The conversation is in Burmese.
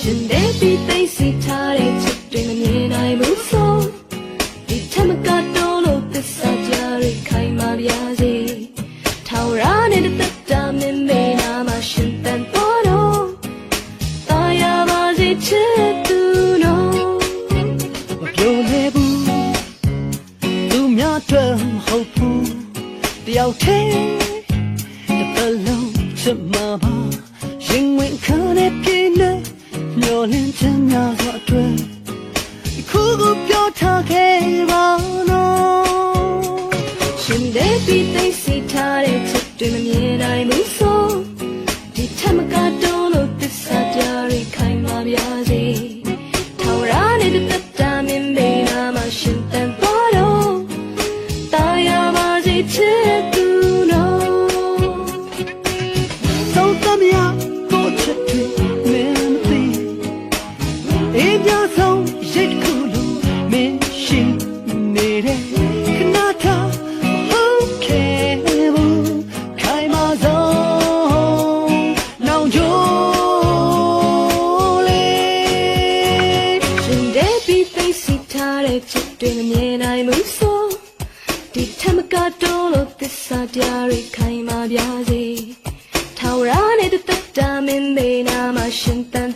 ရှင်တဲ့ပြီးသိစီထားတဲ့ချစ်တွေမမြင်နိုင်ဘူးဆိုဒီထမကတော့လို့သစ္စာကြရိခိုင်မာပြာစီထောင်ရနေတဲ့တက်တာမင်းမေနာမှာရှင်တန်ပေါ်တော့တာယာပါစီချစ်သူနော်မပြောလဲဘူးလူများအတွက်မဟုတ်ဘူးတယောက်တည်းတစ်လုံးချစ်မှာပါရင်ဝင်ခါနဲ့ပြင်းနေမျောလင်းချင်များစွာအတွက်ခုခုပြောထားခဲ့ပါနော်ရှင်တဲ့ပြီးသိစီထားတဲ့ချစ်တွေမမြင်နိုင်ဘူးဆိုဒီထမကတော့လို့သစ္စာကြရိခိုင်မာပြာစီထောင်ရနေတဲ့တက်တာမင်းမေနာမှာရှင်တန်ပေါ်တော့တာယာပါစီချစ်သူနော်ဆုံးသမယကိုချစ်တွေမင်းသိအေးပြဆုံးရိတ်ခုလို့မင်းရှိနေတဲ့ခဏထားဟုတ်ခဲ့ဘူးခိုင်မာဆုံးနောင်ကြိုးလေးရှင်တဲ့ပြီးသိစီထားတဲ့ချစ်တွေမမြင်နိုင်ဘူးဆိုဒီထမကတော့လို့သစ္စာတရားတွေခိုင်မာပြာစီထောင်ရနေတဲ့တက်တာမင်းမေနာမှာရှင်တန်